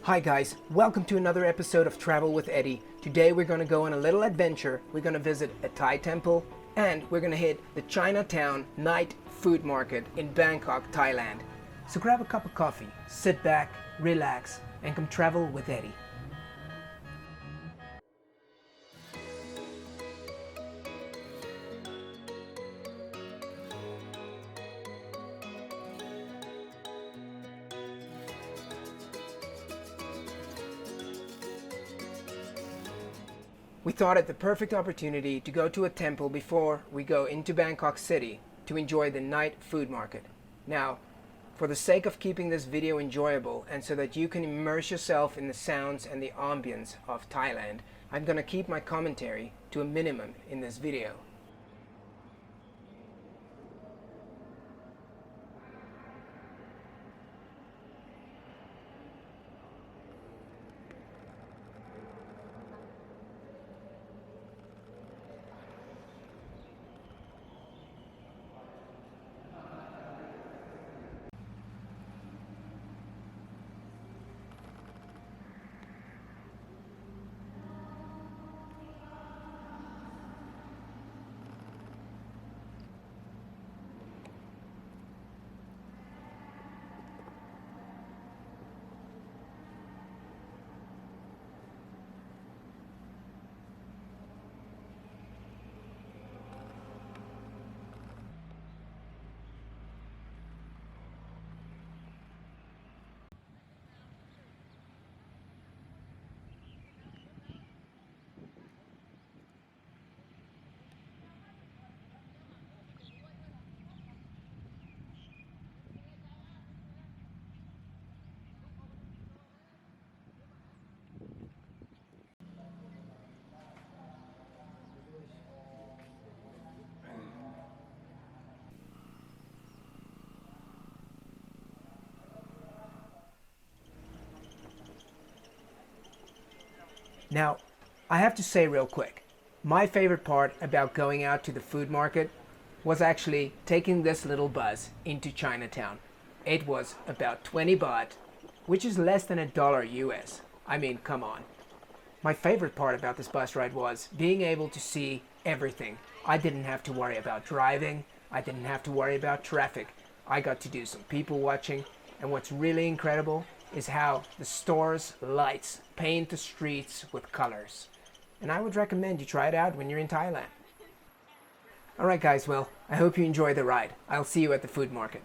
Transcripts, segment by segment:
Hi guys, welcome to another episode of Travel with Eddie. Today we're going to go on a little adventure. We're going to visit a Thai temple and we're going to hit the Chinatown night food market in Bangkok, Thailand. So grab a cup of coffee, sit back, relax, and come travel with Eddie. We thought it the perfect opportunity to go to a temple before we go into Bangkok City to enjoy the night food market. Now, for the sake of keeping this video enjoyable and so that you can immerse yourself in the sounds and the ambience of Thailand, I'm going to keep my commentary to a minimum in this video. Now, I have to say real quick, my favorite part about going out to the food market was actually taking this little bus into Chinatown. It was about 20 baht, which is less than $1 US. I mean, come on. My favorite part about this bus ride was being able to see everything. I didn't have to worry about driving. I didn't have to worry about traffic. I got to do some people watching. And what's really incredible is how the store's lights paint the streets with colors. And I would recommend you try it out when you're in Thailand. Alright guys, well, I hope you enjoy the ride. I'll see you at the food market.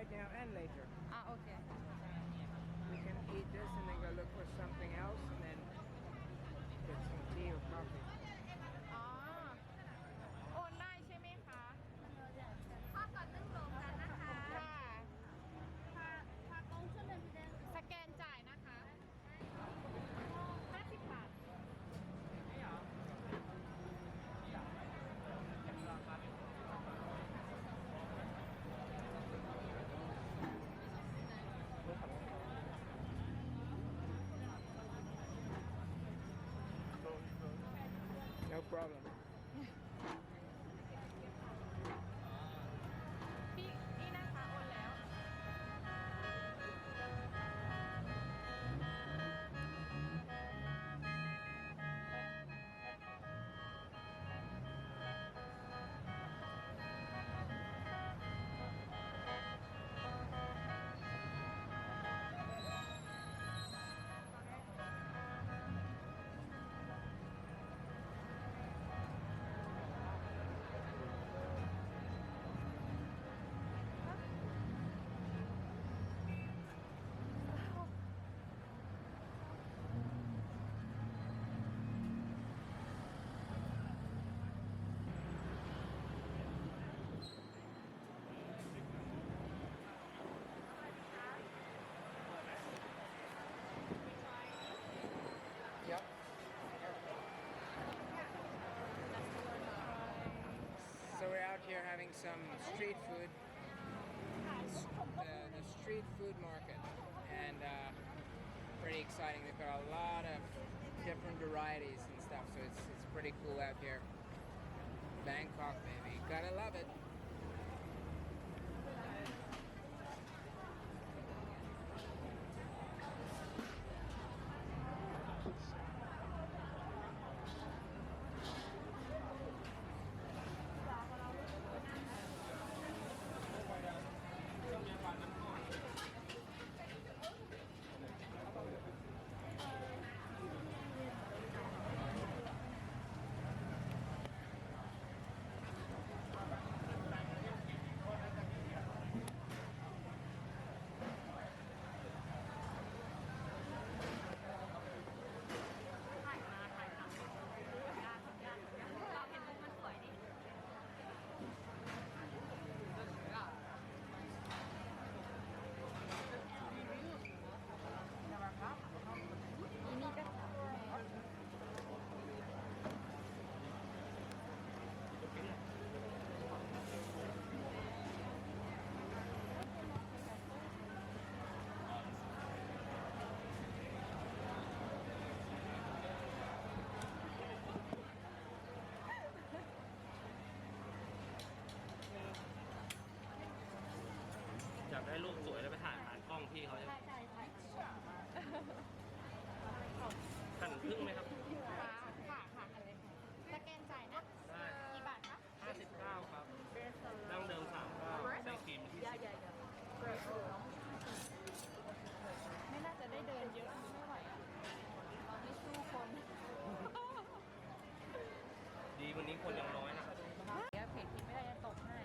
right now and later. โอเค We can eat this and then go look for something else and then get some tea or coffee. อ๋อ โอนได้ใช่ไหมคะ ข้าวก่อนนึ่งลงกันนะคะ ค่ะ พากงช่วยเลยพี่แดง สแกนจ่ายนะคะ50 บาท No problem. พี่นี่นะคะโอนแล้ว Yep. So we're out here having some street food, the street food market, and pretty exciting. They've got a lot of different varieties and stuff, so it's pretty cool out here. Bangkok, baby, gotta love it.อยากได้รูปสวยแล้วไปถ่ายผ่านกล้องพี่เขาจะหั่นครึ่งไหมครับ ค่ะอะไรค่ะสแกนจ่ายนะ ได้ กี่บาทคะ 59ครับดั้งเดิม39ไส้ครีมที่10 ไม่น่าจะได้เดินเยอะไม่ไหวอ่ะ เราไม่สู้คน ดีวันนี้คนยังน้อยนะครับ เดี๋ยวเพจคิดไม่ได้จะตกให้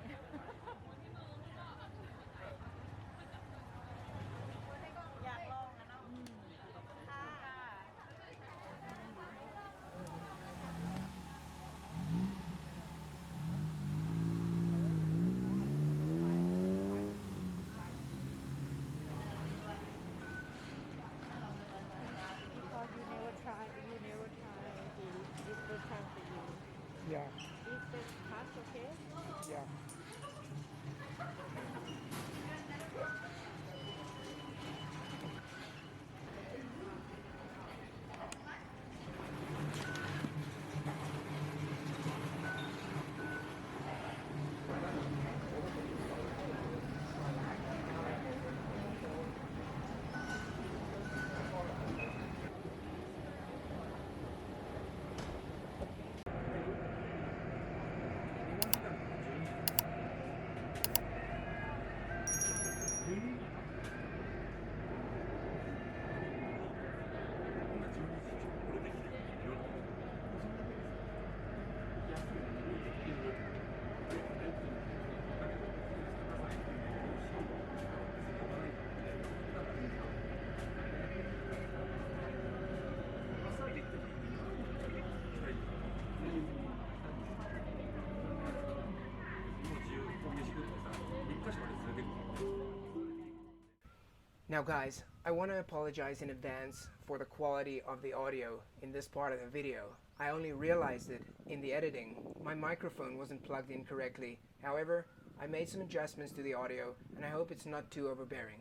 Now guys, I want to apologize in advance for the quality of the audio in this part of the video. I only realized it in the editing. My microphone wasn't plugged in correctly. However, I made some adjustments to the audio and I hope it's not too overbearing.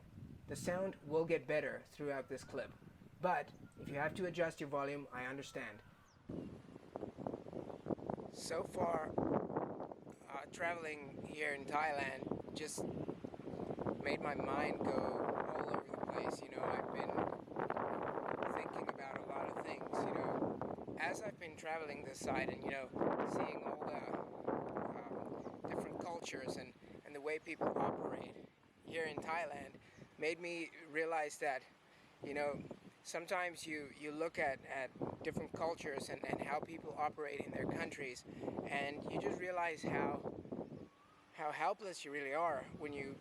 The sound will get better throughout this clip, but if you have to adjust your volume, I understand. So far, traveling here in Thailand just made my mind go all over the place. You know, I've been thinking about a lot of things, you know. As I've been traveling this side and, you know, seeing all the different cultures and the way people operate here in Thailand made me realize that, you know, sometimes you look at different cultures and how people operate in their countries, and you just realize how helpless you really are when you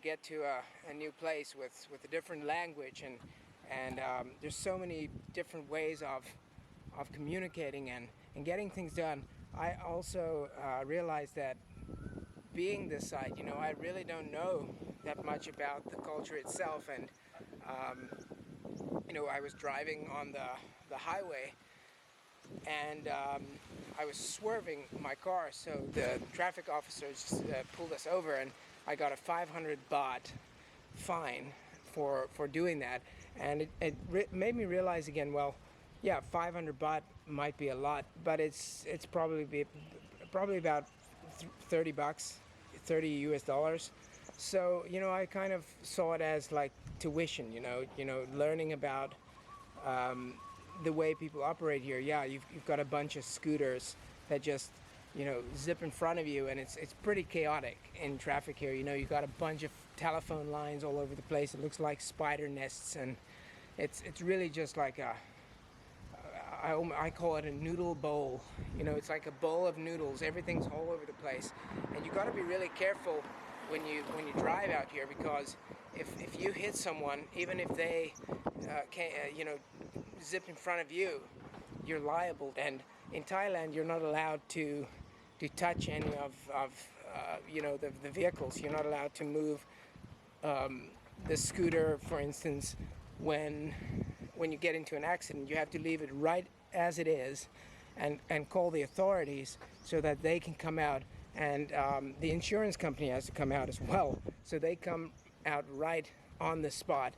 get to a new place with a different language, and there's so many different ways of communicating and getting things done. I also realized that being this side, you know, I really don't know that much about the culture itself, and you know, I was driving on the highway and I was swerving my car, so the traffic officers pulled us over and I got a 500 baht fine for doing that, and it made me realize again, well, yeah, 500 baht might be a lot, but it's probably about 30 bucks, 30 US dollars. So, you know, I kind of saw it as like tuition, you know, learning about the way people operate here. Yeah, you've got a bunch of scooters that just, you know, zip in front of you, and it's pretty chaotic in traffic here. You know, you've got a bunch of telephone lines all over the place. It looks like spider nests, and it's really just like I call it a noodle bowl. You know, it's like a bowl of noodles. Everything's all over the place, and you got to be really careful when you drive out here, because if you hit someone, even if they can't, you know, zip in front of you, you're liable. And in Thailand, you're not allowed to touch any of you know, the vehicles. You're not allowed to move the scooter, for instance. When you get into an accident, you have to leave it right as it is and call the authorities so that they can come out, and the insurance company has to come out as well, so they come out right on the spot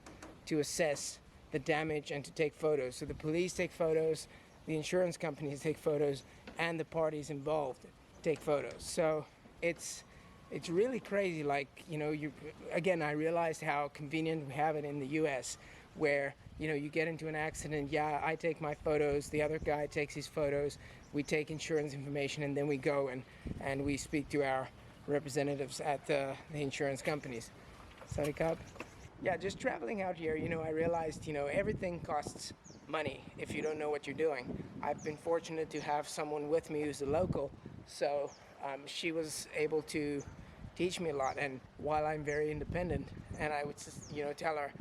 to assess the damage and to take photos. So the police take photos, the insurance companies take photos, and the parties involved take photos. So it's really crazy. Like, you know, again, I realized how convenient we have it in the US, where, you know, you get into an accident, yeah, I take my photos, the other guy takes his photos, we take insurance information, and then we go and we speak to our representatives at the insurance companies. Sorry, Cup. Yeah, just traveling out here, you know, I realized, you know, everything costs money if you don't know what you're doing. I've been fortunate to have someone with me who's a local, so she was able to teach me a lot. And while I'm very independent, and I would just, you know, tell her,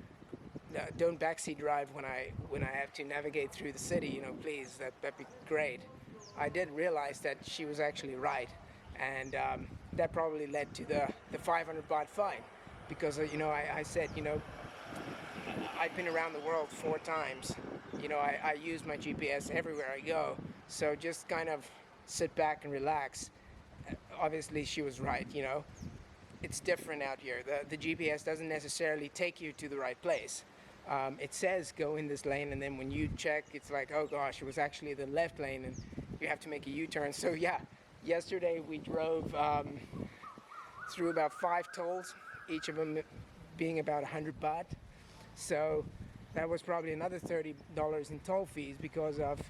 don't backseat drive when I have to navigate through the city, you know, please, that'd be great. I did realize that she was actually right, and that probably led to the 500 baht fine, because you know, I said, you know, I've been around the world 4 times, you know, I use my GPS everywhere I go, so just kind of sit back and relax. Obviously she was right, you know, it's different out here. The GPS doesn't necessarily take you to the right place. It says go in this lane, and then when you check, it's like, oh gosh, it was actually the left lane and you have to make a U-turn. So yeah, yesterday we drove through about 5 tolls, each of them being about 100 baht. So that was probably another $30 in toll fees because of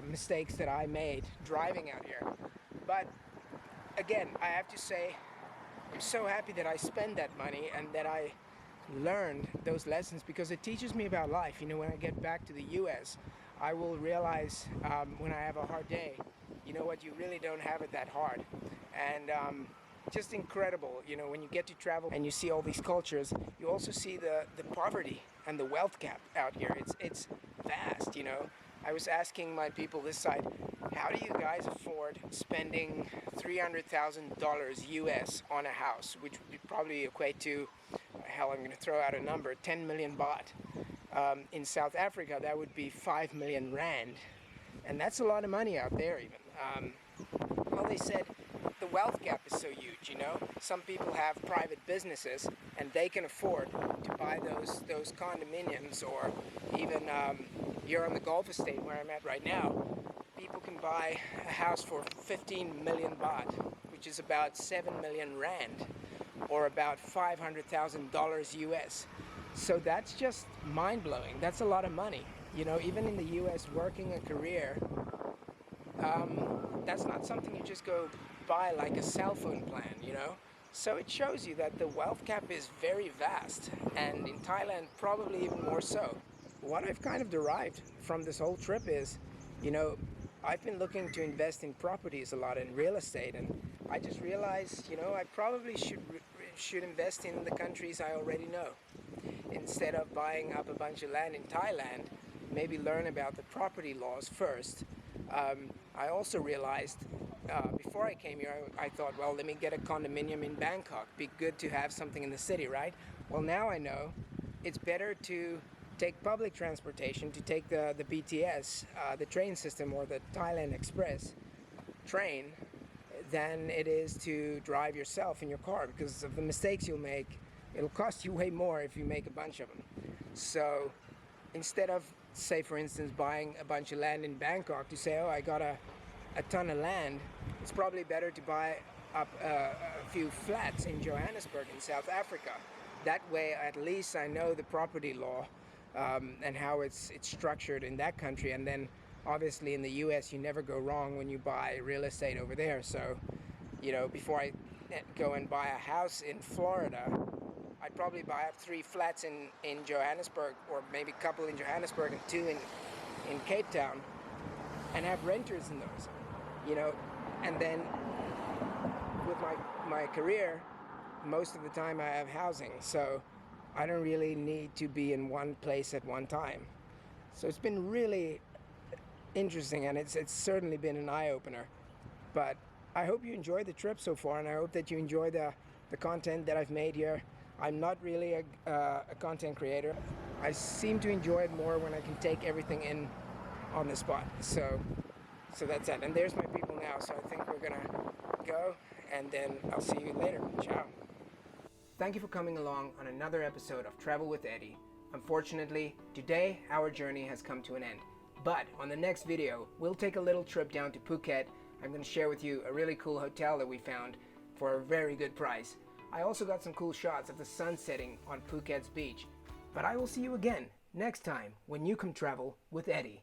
mistakes that I made driving out here. But again, I have to say, I'm so happy that I spend that money and that I learned those lessons, because it teaches me about life. You know, when I get back to the US, I will realize when I have a hard day, you know what, you really don't have it that hard. And just incredible, you know, when you get to travel and you see all these cultures, you also see the poverty and the wealth gap out here. It's vast, you know. I was asking my people this side, how do you guys afford spending $300,000 US on a house, which would probably equate to hell, I'm going to throw out a number, 10 million baht. In South Africa, that would be 5 million rand. And that's a lot of money out there even. Well, they said the wealth gap is so huge, you know. Some people have private businesses and they can afford to buy those condominiums, or even here on the Gulf estate where I'm at right now, people can buy a house for 15 million baht, which is about 7 million rand, or about $500,000 US. So that's just mind-blowing. That's a lot of money. You know, even in the US, working a career, that's not something you just go buy like a cell phone plan, you know. So it shows you that the wealth gap is very vast, and in Thailand probably even more so. What I've kind of derived from this whole trip is, you know, I've been looking to invest in properties a lot, in real estate, and I just realized, you know, I probably should invest in the countries I already know. Instead of buying up a bunch of land in Thailand, maybe learn about the property laws first. I also realized before I came here, I thought, well, let me get a condominium in Bangkok. Be good to have something in the city, right? Well, now I know it's better to take public transportation, to take the BTS, the train system, or the Thailand Express train, than it is to drive yourself in your car, because of the mistakes you'll make. It'll cost you way more if you make a bunch of them. So instead of, say for instance, buying a bunch of land in Bangkok, to say, oh, I got a ton of land, it's probably better to buy up a few flats in Johannesburg in South Africa. That way at least I know the property law and how it's structured in that country. And then obviously in the US you never go wrong when you buy real estate over there. So, you know, before I go and buy a house in Florida, I'd probably buy up 3 flats in Johannesburg, or maybe a couple in Johannesburg and 2 in Cape Town, and have renters in those, you know. And then with my career, most of the time I have housing, so I don't really need to be in one place at one time. So it's been really interesting, and it's certainly been an eye-opener. But I hope you enjoyed the trip so far, and I hope that you enjoy the content that I've made here. I'm not really a content creator. I seem to enjoy it more when I can take everything in on the spot. So that's it. And there's my people now, so I think we're gonna go, and then I'll see you later. Ciao. Thank you for coming along on another episode of Travel with Eddie. Unfortunately, today our journey has come to an end. But on the next video, we'll take a little trip down to Phuket. I'm going to share with you a really cool hotel that we found for a very good price. I also got some cool shots of the sun setting on Phuket's beach. But I will see you again next time when you come travel with Eddie.